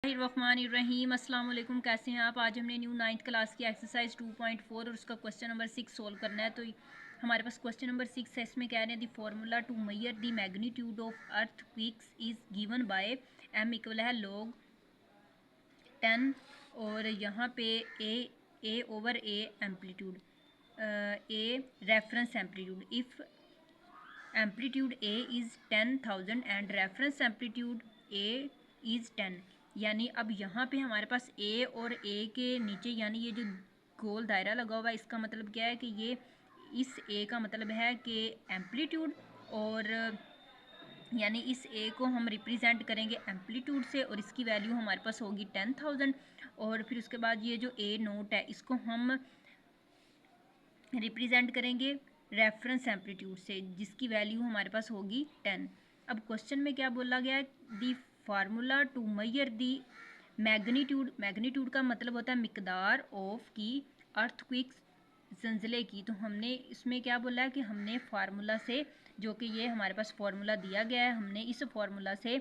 रहीम अस्सलाम वालेकुम। कैसे हैं आप? आज हमने न्यू 9th क्लास की एक्सरसाइज 2.4 और उसका क्वेश्चन नंबर 6 सोल्व करना है। तो हमारे पास क्वेश्चन नंबर 6 है। इसमें कह रहे हैं the formula to measure the magnitude of earthquakes is given by m equal है log 10 और यहाँ पे a over a amplitude a reference amplitude if amplitude a is 10,000 and reference amplitude a is 10। यानी अब यहाँ पे हमारे पास a और a के नीचे यानी ये जो गोल दायरा लगा हुआ है, इसका मतलब क्या है कि ये इस a का मतलब है कि एम्पलीट्यूड, और यानी इस a को हम रिप्रेजेंट करेंगे एम्पलीट्यूड से और इसकी वैल्यू हमारे पास होगी 10,000। और फिर उसके बाद ये जो a नोट है इसको हम रिप्रेजेंट करेंगे रेफरेंस एम्पलीट्यूड से जिसकी वैल्यू हमारे पास होगी 10। अब क्वेश्चन में क्या बोला गया है? The formula to measure the magnitude. Magnitude का मतलब होता है मिकदार ऑफ की अर्थक्विक्स, जंजले की। तो हमने इसमें क्या बोला है कि हमने फार्मूला से, जो कि ये हमारे पास फार्मूला दिया गया है, हमने इस फार्मूला से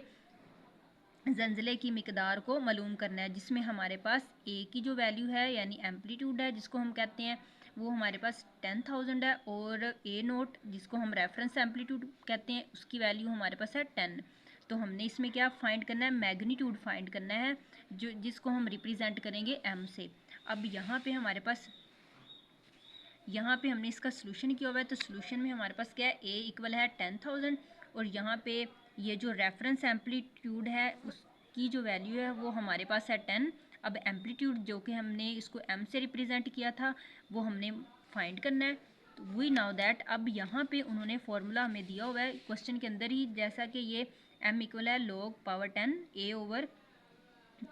जंजले की मिकदार को मालूम करना है, जिसमें हमारे पास ए की जो वैल्यू है यानी एम्पलीट्यूड है जिसको हम कहते हैं वो हमारे पास 10,000 है, और ए नोट जिसको हम रेफरेंस एम्पलीट्यूड कहते हैं उसकी वैल्यू हमारे पास है 10। तो हमने इसमें क्या फाइंड करना है? मैग्नीट्यूड फाइंड करना है, जो जिसको हम रिप्रेजेंट करेंगे एम से। अब यहाँ पे हमारे पास हमने इसका सोल्यूशन किया हुआ है। तो सोल्यूशन में हमारे पास क्या है? ए इक्वल है 10,000 और यहाँ पे ये जो रेफरेंस एम्पलीट्यूड है उसकी जो वैल्यू है वो हमारे पास है 10। अब एम्पलीट्यूड जो कि हमने इसको एम से रिप्रेजेंट किया था वो हमने फाइंड करना है। तो वी नाउ दैट अब यहाँ पे उन्होंने फॉर्मूला हमें दिया हुआ है क्वेश्चन के अंदर ही, जैसा कि ये एम इक्वल है log power 10 a over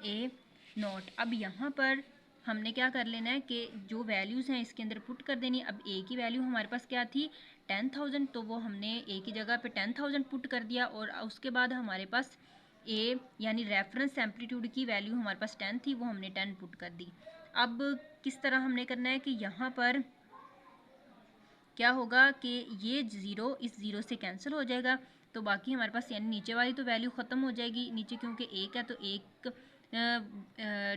a not. अब यहाँ पर हमने क्या कर लेना है कि जो वैल्यूज़ हैं इसके अंदर पुट कर देनी। अब a की वैल्यू हमारे पास क्या थी? 10,000, तो वो हमने a की जगह पे 10,000 पुट कर दिया, और उसके बाद हमारे पास a यानी रेफरेंस एम्पलीट्यूड की वैल्यू हमारे पास 10 थी, वो हमने 10 पुट कर दी। अब किस तरह हमने करना है कि यहाँ पर क्या होगा कि ये ज़ीरो इस ज़ीरो से कैंसिल हो जाएगा, तो बाकी हमारे पास यानी नीचे वाली तो वैल्यू ख़त्म हो जाएगी नीचे, क्योंकि एक है तो एक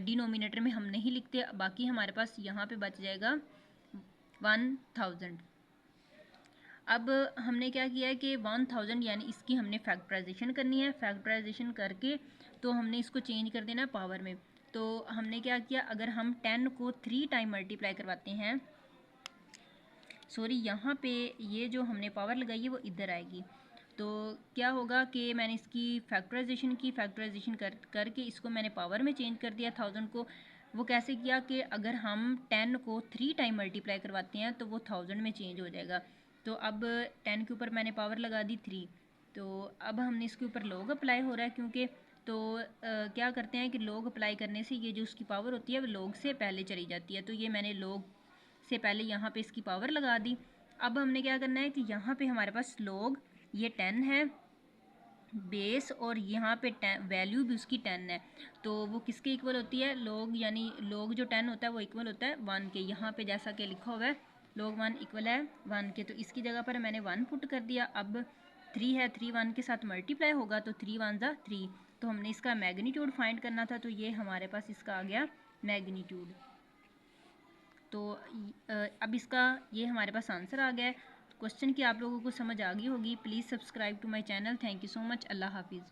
डिनोमिनेटर में हम नहीं लिखते। बाकी हमारे पास यहाँ पे बच जाएगा 1000। अब हमने क्या किया है कि 1000 यानी इसकी हमने फैक्टराइजेशन करनी है। फैक्टराइजेशन करके तो हमने इसको चेंज कर देना है पावर में। तो हमने क्या किया, अगर हम 10 को 3 टाइम मल्टीप्लाई करवाते हैं, सॉरी यहाँ पे ये जो हमने पावर लगाई है वो इधर आएगी, तो क्या होगा कि मैंने इसकी फैक्टराइजेशन करके इसको मैंने पावर में चेंज कर दिया 1000 को। वो कैसे किया कि अगर हम 10 को 3 टाइम मल्टीप्लाई करवाते हैं तो वो 1000 में चेंज हो जाएगा। तो अब 10 के ऊपर मैंने पावर लगा दी 3, तो अब हमने इसके ऊपर लॉग अप्लाई हो रहा है, क्योंकि तो क्या करते हैं कि लॉग अप्लाई करने से ये जो उसकी पावर होती है वो लॉग से पहले चली जाती है। तो ये मैंने लॉग से पहले यहाँ पे इसकी पावर लगा दी। अब हमने क्या करना है कि यहाँ पे हमारे पास लॉग ये 10 है बेस, और यहाँ पे वैल्यू भी उसकी 10 है, तो वो किसके इक्वल होती है? लॉग यानी लॉग जो 10 होता है वो इक्वल होता है 1 के। यहाँ पे जैसा कि लिखा हुआ है log 1 इक्वल है 1 के, तो इसकी जगह पर मैंने 1 पुट कर दिया। अब 3 है, 3 1 के साथ मल्टीप्लाई होगा तो 3 1 ज़ा 3। तो हमने इसका मैग्नीट्यूड फाइंड करना था, तो ये हमारे पास इसका आ गया मैग्नीट्यूड। तो अब इसका ये हमारे पास आंसर आ गया है। क्वेश्चन की आप लोगों को समझ आ गई होगी। Please subscribe to my channel. Thank you so much. अल्लाह हाफिज़।